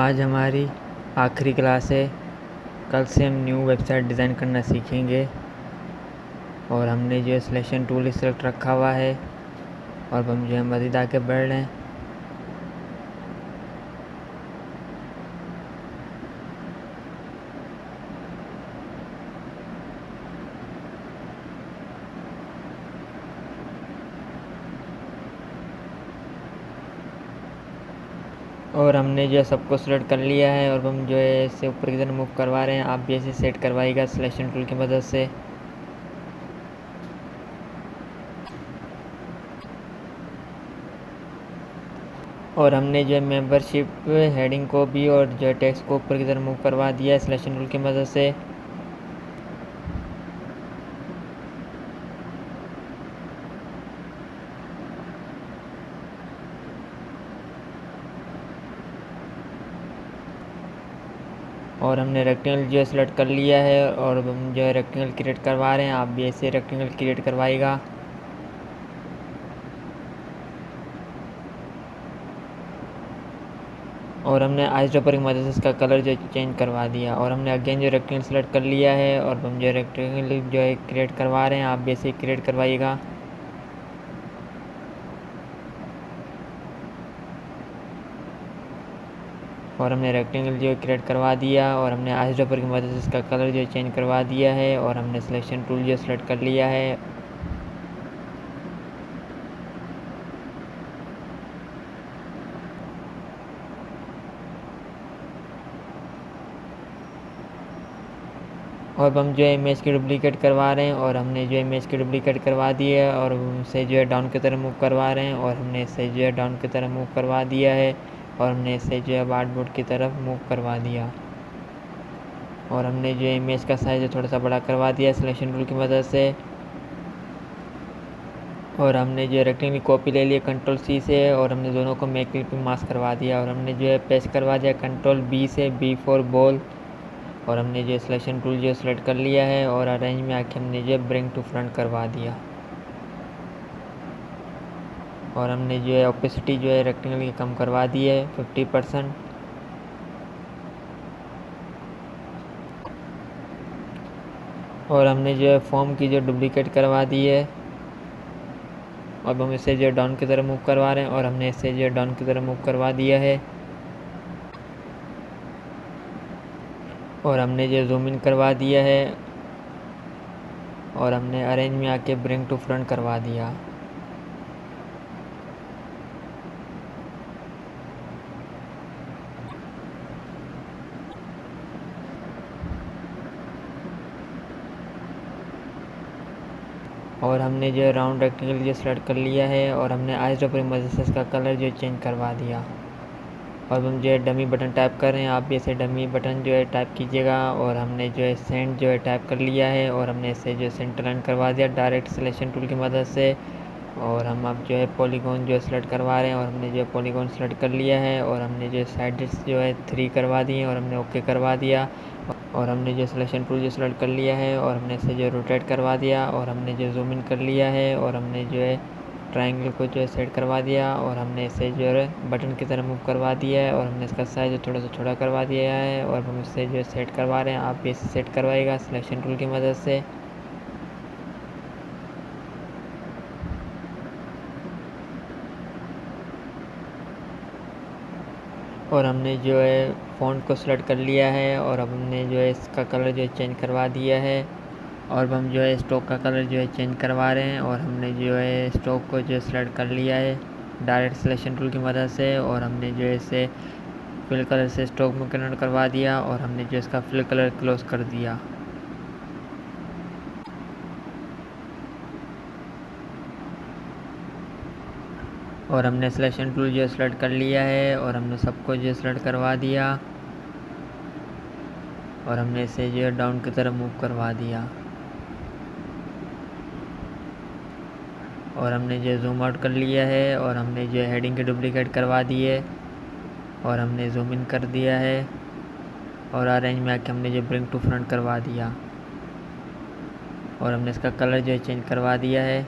आज हमारी आखिरी क्लास है। कल से हम न्यू वेबसाइट डिज़ाइन करना सीखेंगे और हमने जो है सिलेक्शन टूल सेलेक्ट रखा हुआ है और हम जो है मज़ीद आगे बढ़ रहे हैं। और हमने जो है सबको सेलेक्ट कर लिया है और हम जो है इसे ऊपर की तरफ मूव करवा रहे हैं। आप भी ऐसे सेट करवाइएगा सिलेक्शन टूल की मदद से। और हमने जो है मेंबरशिप हेडिंग को भी और जो है टेक्स्ट को ऊपर की तरफ मूव करवा दिया है सिलेक्शन टूल की मदद से। और हमने रेक्टेंगल जो है सेलेक्ट कर लिया है और हम जो है रेक्टेंगल क्रिएट करवा रहे हैं। आप भी ऐसे रेक्टेंगल क्रिएट करवाइएगा। और हमने आइस ड्रॉपर की मदद से इसका कलर जो चेंज करवा दिया। और हमने अगेन जो रेक्टेंगल सेलेक्ट कर लिया है और हम जो रेक्टेंगल जो है क्रिएट करवा रहे हैं। आप भी ऐसे क्रिएट करवाइएगा। और हमने रेक्टेंगल जो क्रिएट करवा दिया और हमने आइस ड्रॉपर की मदद से इसका कलर जो चेंज करवा दिया है और हमने सिलेक्शन टूल जो सेलेक्ट कर लिया है। और हम जो है इमेज की डुप्लीकेट करवा रहे हैं और हमने जो इमेज की डुप्लीकेट करवा दी है और उसे जो है डाउन की तरफ मूव करवा रहे हैं और हमने इसे जो है डाउन की तरफ मूव करवा दिया है और हमने इसे जो है आर्टबोर्ड की तरफ मूव करवा दिया। और हमने जो इमेज का साइज़ थोड़ा सा बड़ा करवा दिया सिलेक्शन टूल की मदद से। और हमने जो रेक्टेंगल की कॉपी ले लिया कंट्रोल सी से और हमने दोनों को मेक क्लिप में मास्क करवा दिया। और हमने जो है पेस्ट करवा दिया कंट्रोल बी से, बी फॉर बॉल। और हमने जो सिलेक्शन टूल जो सेलेक्ट कर लिया है और अरेंज में आके हमने जो ब्रिंग टू फ्रंट करवा दिया। और हमने जो है ओपेसिटी जो है रेक्टेंगल की कम करवा दी है 50%। और हमने जो है फॉर्म की जो डुप्लीकेट करवा दी है। अब हम इसे जो डाउन की तरफ मूव करवा रहे हैं और हमने इसे जो डाउन की तरफ मूव करवा दिया है। और हमने जो जूम इन करवा दिया है और हमने अरेंज में आके ब्रिंग टू फ्रंट करवा दिया। और हमने जो राउंड रेक्टेंगल जो सेलेक्ट कर लिया है और हमने आइस ड्रॉपर की मदद से इसका कलर जो चेंज करवा दिया। और हम जो है डमी बटन टाइप कर रहे हैं। आप भी ऐसे डमी बटन जो है टाइप कीजिएगा। और हमने जो है सेंड जो है टाइप कर लिया है और हमने इसे जो सेंटर लाइन करवा दिया डायरेक्ट सिलेक्शन टूल की मदद से। और हम अब जो है पॉलीगॉन जो है सेलेक्ट करवा रहे हैं और हमने जो है पॉलीगॉन सेलेक्ट कर लिया है और हमने जो साइड्स जो है 3 करवा दी हैं और हमने ओके करवा दिया। और हमने जो सिलेक्शन टूल जो सेलेक्ट कर लिया है और हमने इसे जो रोटेट करवा दिया और हमने जो जूम इन कर लिया है और हमने जो है ट्रायंगल को जो है सेट करवा दिया और हमने इसे जो है बटन की तरह मूव करवा दिया है और हमने इसका साइज़ थोड़ा सा छोटा करवा दिया है और हम इसे जो है सेट करवा रहे हैं। आप भी इसे सेट करवाइएगा सिलेक्शन टूल की मदद से। और हमने जो है फ़ॉन्ट को सेलेक्ट कर लिया है और अब हमने जो है इसका कलर जो है चेंज करवा दिया है। और अब हम जो है स्टॉक का कलर जो है चेंज करवा रहे हैं और हमने जो है स्टॉक को जो है सेलेक्ट कर लिया है डायरेक्ट सिलेक्शन टूल की मदद से। और हमने जो है इसे फिल कलर से स्टॉक में कन्वर्ट करवा दिया और हमने जो इसका फिल कलर क्लोज कर दिया। और हमने सिलेक्शन टूल जो है सेलेक्ट कर लिया है और हमने सबको जो है सेलेक्ट करवा दिया और हमने इसे जो है डाउन की तरफ मूव करवा दिया। और हमने जो जूम आउट कर लिया है और हमने जो हेडिंग की डुप्लीकेट करवा दी है और हमने जूम इन कर दिया है और अरेंज में आके हमने जो ब्रिंग टू फ्रंट करवा दिया। और हमने इसका कलर जो है चेंज करवा दिया है।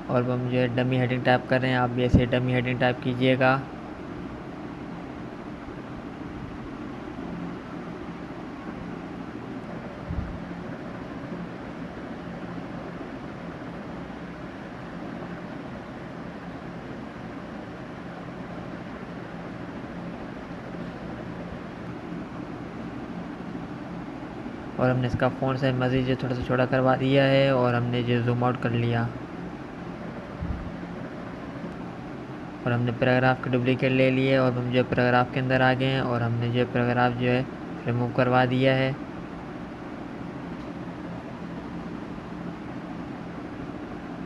और हम जो है डमी हेडिंग टाइप कर रहे हैं। आप भी ऐसे डमी हेडिंग टाइप कीजिएगा। और हमने इसका फ़ॉन्ट साइज मज़ीद जो थोड़ा सा छोटा करवा दिया है और हमने जो जूम आउट कर लिया। और हमने पैराग्राफ के डुप्लीकेट ले लिए और हम जो पैराग्राफ के अंदर आ गए हैं और हमने जो पैराग्राफ जो है रिमूव करवा दिया है।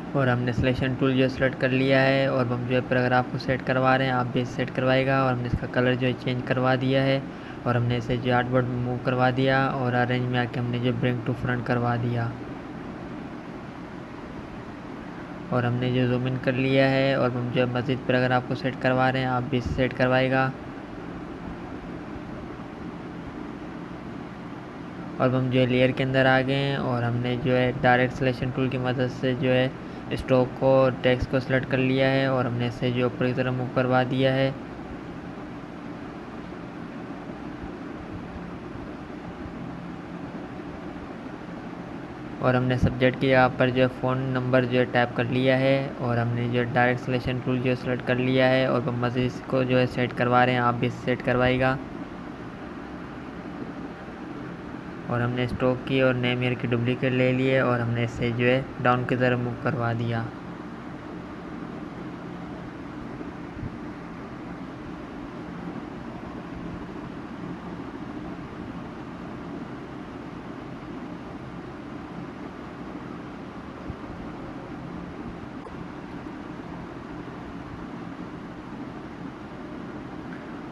और हमने सिलेक्शन टूल जो सेलेक्ट कर लिया है और हम जो है पैराग्राफ को सेट करवा रहे हैं, आप भी सेट करवाएगा। और हमने इसका कलर जो है चेंज करवा दिया है और हमने इसे जो आर्टबोर्ड में मूव करवा दिया और अरेंज में आके हमने जो ब्रिंग टू फ्रंट करवा दिया। और हमने जो जूम इन कर लिया है और हम जो मज़ीद पैराग्राफ को सेट करवा रहे हैं, आप भी सेट करवाएगा। और हम जो है लेयर के अंदर आ गए हैं और हमने जो है डायरेक्ट सिलेक्शन टूल की मदद से जो है स्ट्रोक को टेक्स्ट को सिलेक्ट कर लिया है और हमने इसे जो ऊपर की तरफ मूव करवा दिया है। और हमने सब्जेक्ट की जगह पर जो है फ़ोन नंबर जो है टाइप कर लिया है और हमने जो डायरेक्ट सिलेक्शन टूल जो है सेलेक्ट कर लिया है और हम मज़ीद इसको जो है सेट करवा रहे हैं, आप भी सेट करवाएगा। और हमने स्ट्रोक की और नेम ईयर की डुप्लीकेट ले लिए और हमने इसे जो है डाउन की तरफ मूव करवा दिया।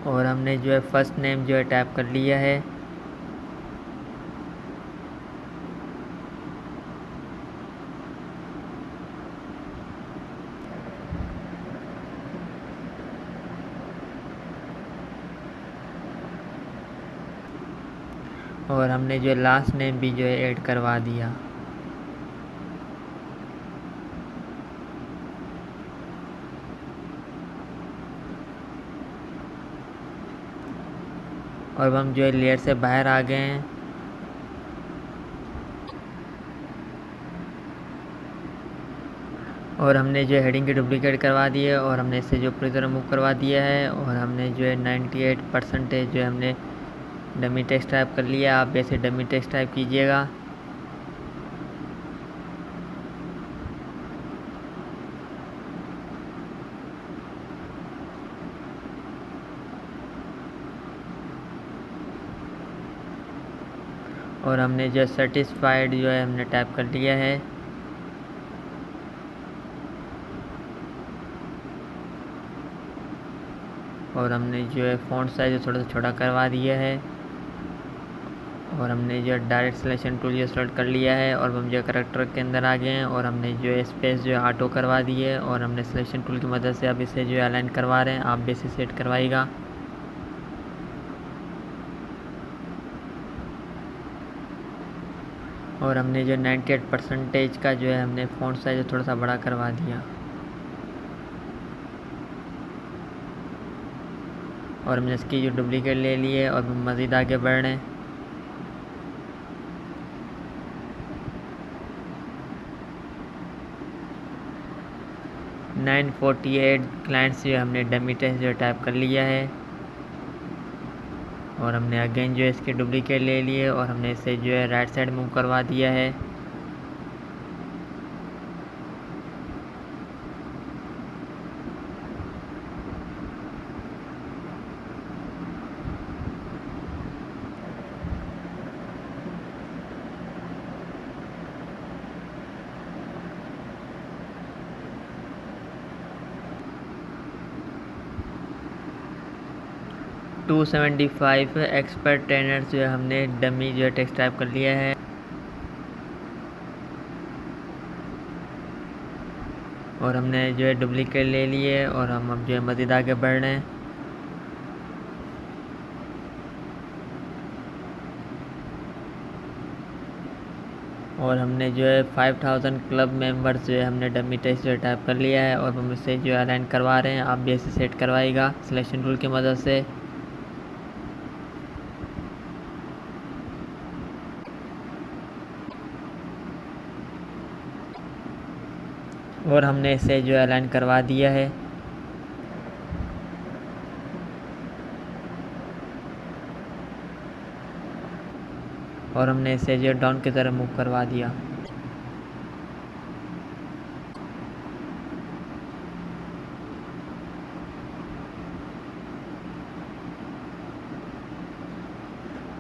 और हमने जो है फर्स्ट नेम जो है टाइप कर लिया है। और हमने जो लास्ट नेम भी जो है ऐड करवा दिया। और हम जो है लेयर से बाहर आ गए हैं। और हमने जो हेडिंग की डुप्लीकेट करवा दी है और हमने इसे जो पूरी तरह मूव करवा दिया है। और हमने जो है 98% जो है हमने डमी टेक्स्ट टाइप कर लिया, आप वैसे डमी टेक्स्ट टाइप कीजिएगा। और हमने जो सेटिस्फाइड जो है हमने टाइप कर लिया है। और हमने जो है फ़ॉन्ट साइज थोड़ा सा छोटा करवा दिया है। और हमने जो डायरेक्ट सिलेक्शन टूल जो सेलेक्ट कर लिया है और हम जो करेक्टर के अंदर आ गए हैं और हमने जो है स्पेस जो है ऑटो करवा दी है। और हमने सिलेक्शन टूल की मदद से अब इसे जो है अलाइन करवा रहे हैं, आप भी इसे सेट करवाइएगा। और हमने जो 98% का जो है हमने फ़ॉन्ट साइज थोड़ा सा बड़ा करवा दिया। और हमने इसकी जो डुप्लीकेट ले ली है और हम मज़ीद आगे बढ़ रहे हैं। नाइन 48 क्लाइंट्स जो हमने डमी टेक्स्ट जो टाइप कर लिया है। और हमने अगेन जो है इसकी डुप्लीकेट ले लिए और हमने इसे जो है राइट साइड मूव करवा दिया है। टू 275 एक्सपर्ट ट्रेनर्स जो है हमने डमी जो है टेक्स्ट टाइप कर लिया है। और हमने जो है डुप्लीकेट ले लिए और हम अब जो है मज़ीद आगे बढ़ रहे हैं। और हमने जो है 5000 क्लब मेंबर्स जो है हमने डमी टेक्स्ट जो टाइप कर लिया है और हम इसे जो है अलाइन करवा रहे हैं, आप भी इसे सेट करवाइएगा सिलेक्शन टूल की मदद से। और हमने इसे जो है अलाइन करवा दिया है। और हमने इसे जो डाउन की तरफ मूव करवा दिया।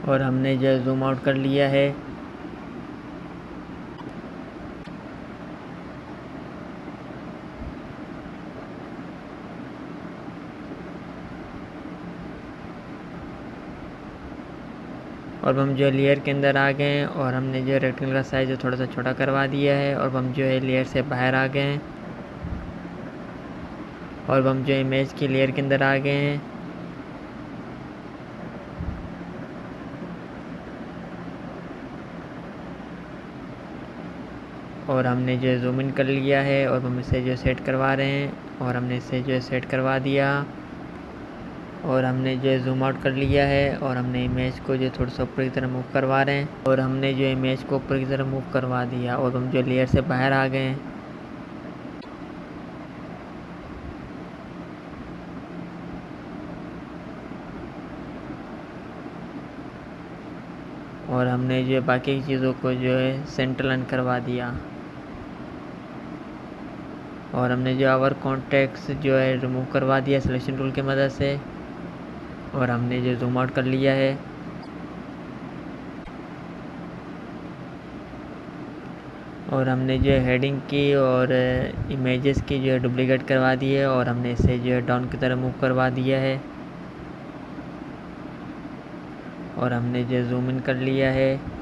और हमने जो जूम आउट कर लिया है। और हम जो लेयर के अंदर आ गए हैं और हमने जो रेक्टेंगल का साइज़ थोड़ा सा छोटा करवा दिया है और हम जो है लेयर से बाहर आ गए हैं और हम जो इमेज की लेयर के अंदर आ गए हैं। और हमने जो जूम इन कर लिया है और हम इसे जो सेट करवा रहे हैं और हमने इसे जो सेट करवा दिया। और हमने जो जूम आउट कर लिया है और हमने इमेज को जो थोड़ा सा ऊपर की तरफ मूव करवा रहे हैं और हमने जो इमेज को ऊपर की तरफ मूव करवा दिया और हम जो लेयर से बाहर आ गए हैं। और हमने जो बाकी चीज़ों को जो है सेंटर लाइन करवा दिया। और हमने जो आवर कॉन्टेक्ट्स जो है रिमूव करवा दिया सिलेक्शन टूल की मदद से। और हमने जो जूम आउट कर लिया है। और हमने जो हेडिंग की और इमेजेस की जो है डुप्लीकेट करवा दी है और हमने इसे जो है डाउन की तरफ मूव करवा दिया है। और हमने जो जूम इन कर लिया है।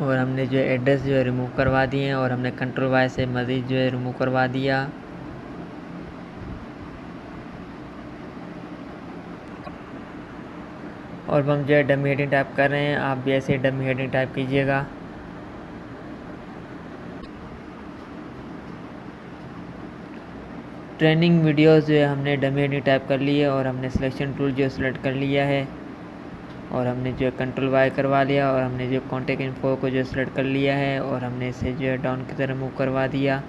और हमने जो एड्रेस जो है रिमूव करवा दिए हैं और हमने कंट्रोल वाई से मज़ीद जो है रिमूव करवा दिया। और हम जो है डमी हेडिंग टाइप कर रहे हैं, आप भी ऐसे डमी हेडिंग टाइप कीजिएगा। ट्रेनिंग वीडियोस जो है हमने डमी हेडिंग टाइप कर ली है और हमने सिलेक्शन टूल जो सेलेक्ट कर लिया है और हमने जो है कंट्रोल वाई करवा लिया और हमने जो कॉन्टेक्ट इन्फो को जो सेलेक्ट कर लिया है और हमने इसे जो है डाउन की तरफ मूव करवा दिया।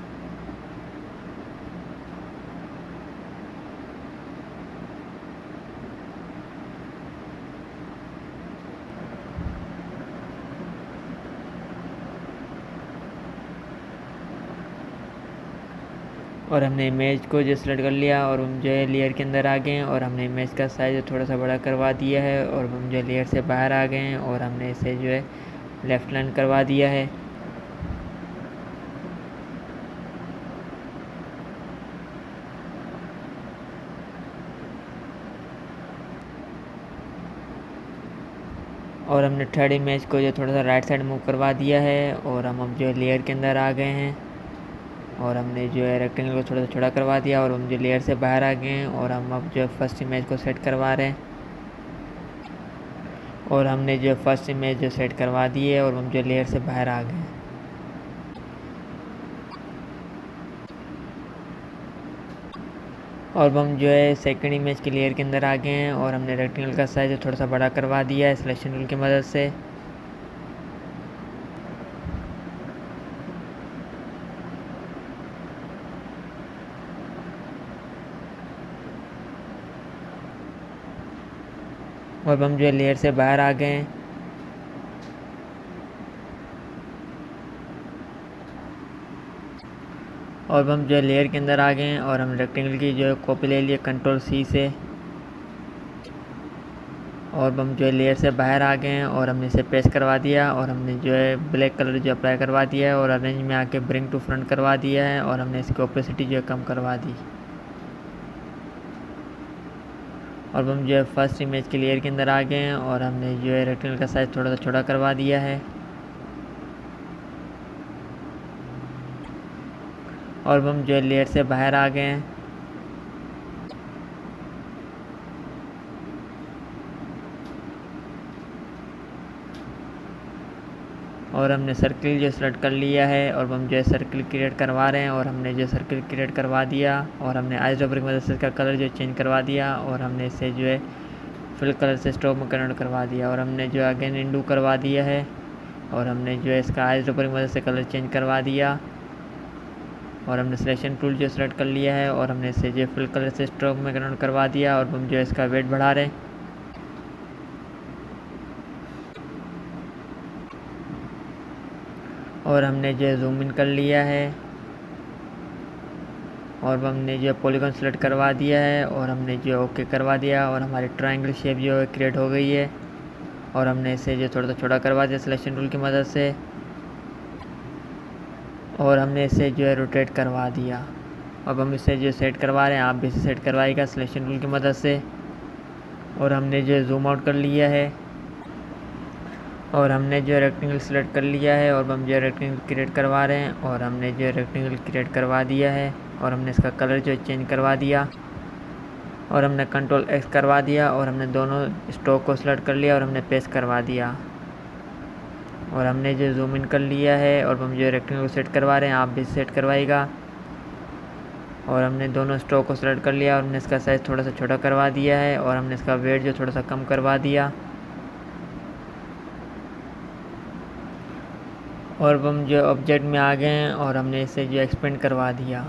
और हमने इमेज को जो सेलेक्ट कर लिया और हम जो है लेयर के अंदर आ गए हैं और हमने इमेज का साइज़ थोड़ा सा बड़ा करवा दिया है और हम जो लेयर से बाहर आ गए हैं और हमने इसे जो है लेफ़्ट लाइन करवा दिया है। और हमने थर्ड इमेज को जो थोड़ा सा राइट साइड मूव करवा दिया है और हम जो है लेयर के अंदर आ गए हैं और हमने जो है रेक्टेंगल को थोड़ा सा छोटा करवा दिया और हम जो लेयर से बाहर आ गए हैं और हम अब जो फर्स्ट इमेज को सेट करवा रहे हैं। और हमने जो फर्स्ट इमेज जो सेट करवा दी है और हम जो लेयर से बाहर आ गए हैं। और हम जो है सेकंड इमेज के लेयर के अंदर आ गए हैं और हमने रेक्टेंगल का साइज़ थोड़ा सा बड़ा करवा दिया है सिलेक्शन टूल की मदद से। और हम जो है लेयर से बाहर आ गए हैं। और हम जो है लेयर के अंदर आ गए हैं और हम रेक्टेंगल की जो है कॉपी ले लिए कंट्रोल सी से। और हम जो है लेयर से बाहर आ गए हैं और हमने इसे पेस्ट करवा दिया और हमने जो है ब्लैक कलर जो अप्लाई करवा दिया है और अरेंज में आके ब्रिंग टू फ्रंट करवा दिया है और हमने इसकी ओपेसिटी जो है कम करवा दी। और हम जो है फर्स्ट इमेज के लेयर के अंदर आ गए हैं और हमने जो है रेक्टेंगल का साइज़ थोड़ा सा छोटा करवा दिया है। और हम जो है लेयर से बाहर आ गए हैं। और हमने सर्किल जो सेलेक्ट कर लिया है और हम जो है सर्किल क्रिएट करवा रहे हैं और हमने जो सर्किल क्रिएट करवा दिया और हमने आइस ड्रॉपर की मदद से इसका कलर जो चेंज करवा दिया और हमने इसे जो है फिल कलर से स्ट्रोक में कन्वर्ट करवा दिया और हमने जो अगेन इंडू करवा दिया है और हमने जो है इसका आइस ड्रॉपर की मदद से कलर चेंज करवा दिया। और हमने सिलेक्शन टूल जो सेलेक्ट कर लिया है और हमने इसे जो फुल कलर से स्ट्रोक में कन्वर्ट करवा दिया और हम जो इसका वेट बढ़ा रहे हैं। और हमने जो जूम इन कर लिया है और हमने जो पॉलीगॉन सेलेक्ट करवा दिया है और हमने जो ओके करवा दिया और हमारी ट्रायंगल शेप जो है क्रिएट हो गई है। और हमने इसे जो थोड़ा सा छोटा करवा दिया सिलेक्शन टूल की मदद से और हमने इसे जो है रोटेट करवा दिया। अब हम इसे जो सेट करवा रहे हैं, आप भी इसे सेट करवाइएगा सिलेक्शन टूल की मदद से। और हमने जो जूम आउट कर लिया है और हमने जो रेक्टेंगल सेलेक्ट कर लिया है और हम जो रेक्टेंगल क्रिएट करवा रहे हैं और हमने जो रेक्टेंगल क्रिएट करवा दिया है और हमने इसका कलर जो चेंज करवा दिया और हमने कंट्रोल एक्स करवा दिया और हमने दोनों स्ट्रोक को सेलेक्ट कर लिया और हमने पेस्ट करवा दिया। और हमने जो जूम इन कर लिया है और हम जो रेक्टेंगल को सेट करवा रहे हैं, आप भी सेट करवाइएगा। और हमने दोनों स्ट्रोक को सेलेक्ट कर लिया और हमने इसका साइज़ थोड़ा सा छोटा करवा दिया है और हमने इसका वेट जो थोड़ा सा कम करवा दिया। और हम जो ऑब्जेक्ट में आ गए हैं और हमने इसे जो एक्सपेंड करवा दिया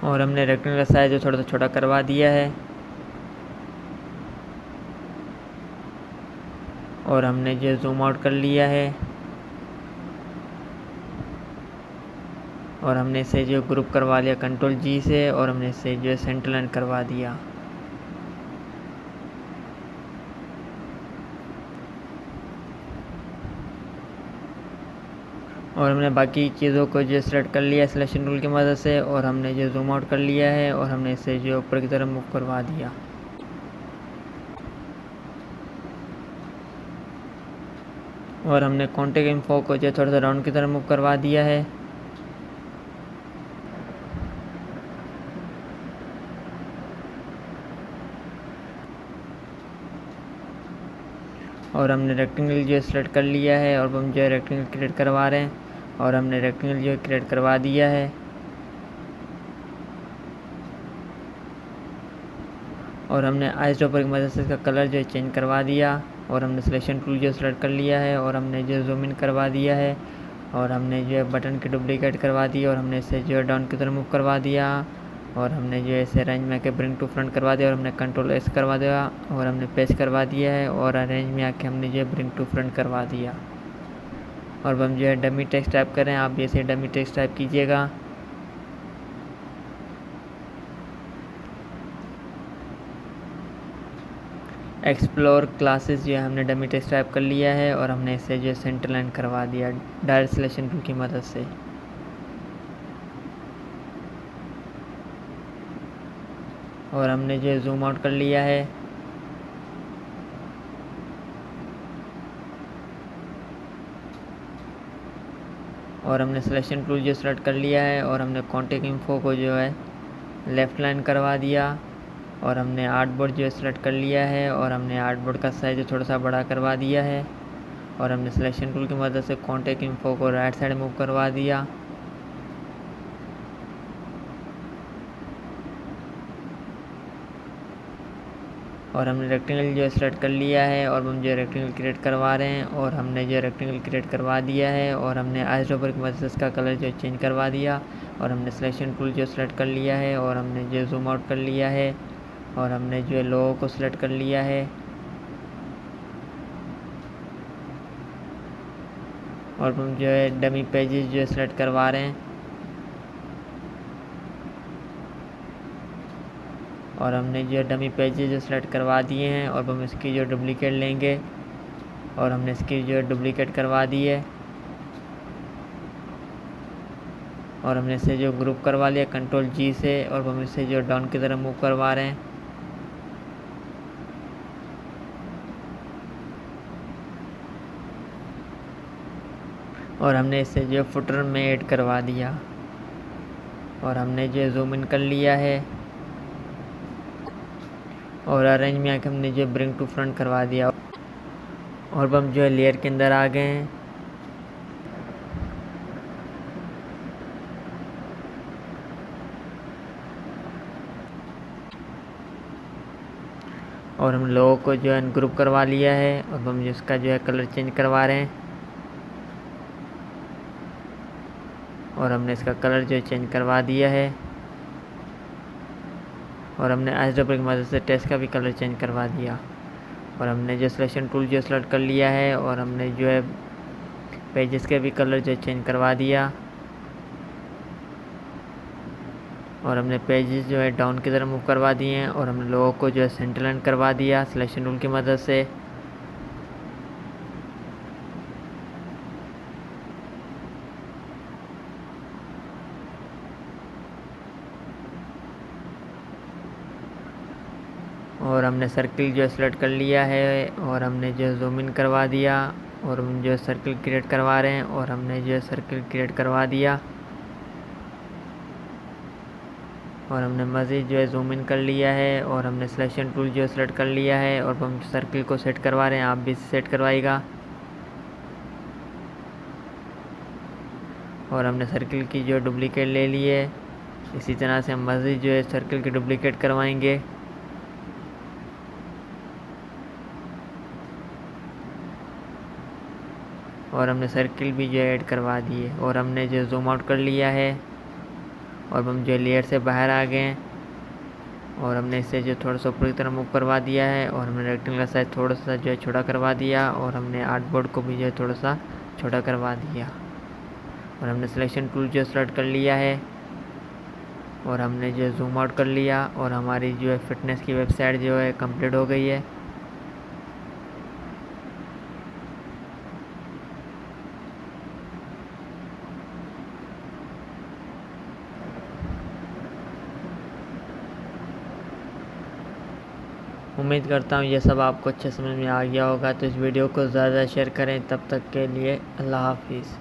और हमने रेक्टेंगल का साइज़ जो थोड़ा सा छोटा करवा दिया है। और हमने जो जूम आउट कर लिया है और हमने इसे जो ग्रुप करवा लिया कंट्रोल जी से और हमने इसे जो सेंटर लाइन करवा दिया। और हमने बाकी चीज़ों को जो सेलेक्ट कर लिया सिलेक्शन टूल की मदद से और हमने जो जूम आउट कर लिया है और हमने इसे जो ऊपर की तरफ मूव करवा दिया। और हमने कॉन्टेक्ट इन्फो को जो थोड़ा सा राउंड की तरफ मूव करवा दिया है। और हमने रेक्टेंगल जो सेलेक्ट कर लिया है और हम जो रेक्टेंगल क्रिएट करवा रहे हैं और हमने रेक्टेंगल जो क्रिएट करवा दिया है। और हमने आइस ड्रॉपर की मदद से इसका कलर जो चेंज करवा दिया और हमने सिलेक्शन टूल जो सेलेक्ट कर लिया है और हमने जो जूम इन करवा दिया है और हमने जो बटन की डुप्लीकेट करवा दी और हमने इसे जो डाउन की तरफ मूव करवा दिया और हमने जो ऐसे अरेंज में आके ब्रिंग टू फ्रंट करवा दिया और हमने कंट्रोल एस करवा दिया और हमने पेस्ट करवा दिया है और अरेंज में आके हमने जो ब्रिंग टू फ्रंट करवा दिया। और हम जो है डमी टेक्स्ट टाइप करें, आप भी ऐसे डमी टेक्स्ट टाइप कीजिएगा। एक्सप्लोर क्लासेस जो है हमने डमी टेक्स्ट टाइप कर लिया है और हमने इसे जो सेंटर लाइन करवा दिया डायरेक्ट सिलेक्शन टूल की मदद से। और हमने जो जूम आउट कर लिया है और हमने सिलेक्शन टूल जो सेलेक्ट कर लिया है और हमने कॉन्टेक्ट इन्फो को जो है लेफ़्ट लाइन करवा दिया और हमने आर्टबोर्ड जो सेलेक्ट कर लिया है और हमने आर्टबोर्ड का साइज़ थोड़ा सा बड़ा करवा दिया है और हमने सिलेक्शन टूल की मदद से कॉन्टेक्ट इन्फो को राइट साइड मूव करवा दिया। और हमने रेक्टेंगल जो सेलेक्ट कर लिया है और हम जो रेक्टेंगल क्रिएट करवा रहे हैं और हमने जो रेक्टेंगल क्रिएट करवा दिया है और हमने आइस ड्रॉपर की मदद से इसका कलर जो चेंज करवा दिया और हमने सिलेक्शन टूल जो सेलेक्ट कर लिया है और हमने जो जूम आउट कर लिया है और हमने जो लोगो को सिलेक्ट कर लिया है और हम जो है डमी पेजेस जो सेलेक्ट करवा रहे हैं और हमने जो डमी पेजेस जो सेलेक्ट करवा दिए हैं और हम इसकी जो डुप्लीकेट लेंगे और हमने इसकी जो डुप्लीकेट करवा दी है और हमने इसे जो ग्रुप करवा लिया कंट्रोल जी से और हम इसे जो डाउन की तरफ मूव करवा रहे हैं। और हमने इसे जो फुटर में ऐड करवा दिया और हमने जो जूम इन कर लिया है और अरेंज में आके हमने जो ब्रिंग टू फ्रंट करवा दिया और हम जो है लेयर के अंदर आ गए हैं। और हम लोगों को जो है ग्रुप करवा लिया है और हम जिसका जो है कलर चेंज करवा रहे हैं। और हमने इसका कलर जो है चेंज करवा दिया है। और हमने आइसड्रॉपर की मदद से टेक्स्ट का भी कलर चेंज करवा दिया। और हमने जो सिलेक्शन टूल जो सेलेक्ट कर लिया है और हमने जो है पेजेस के भी कलर जो चेंज करवा दिया। और हमने पेजेस जो है डाउन की तरफ मूव करवा दिए हैं और हमने लोगों को जो है सेंटर लाइन करवा दिया सिलेक्शन टूल की मदद से। और हमने सर्किल जो है सेलेक्ट कर लिया है और हमने जो जूम इन करवा दिया और हम जो सर्किल क्रिएट करवा रहे हैं और हमने जो है सर्किल क्रिएट करवा दिया। और हमने मज़ीद जो है जूम इन कर लिया है और हमने सिलेक्शन टूल जो है सेलेक्ट कर लिया है और हम सर्किल को सेट करवा रहे हैं, आप भी सेट करवाइएगा। और हमने सर्किल की जो डुप्लीकेट ले ली है, इसी तरह से हम मज़ीद जो है सर्किल की डुप्लीकेट करवाएंगे। और हमने सर्किल भी जो है ऐड करवा दिए और हमने जो जूम आउट कर लिया है और हम जो लेयर से बाहर आ गए और हमने इसे जो थोड़ा सा ऊपर की तरफ मूव करवा दिया है और हमने रेक्टेंगुलर साइज थोड़ा सा जो है छोटा करवा दिया और हमने आर्टबोर्ड को भी जो है थोड़ा सा छोटा करवा दिया। और हमने सिलेक्शन टूल जो सेलेक्ट कर लिया है और हमने जो जूम आउट कर लिया और हमारी जो है फिटनेस की वेबसाइट जो है कंप्लीट हो गई है। उम्मीद करता हूँ ये सब आपको अच्छे समझ में आ गया होगा। तो इस वीडियो को ज़्यादा शेयर करें। तब तक के लिए अल्लाह हाफिज़।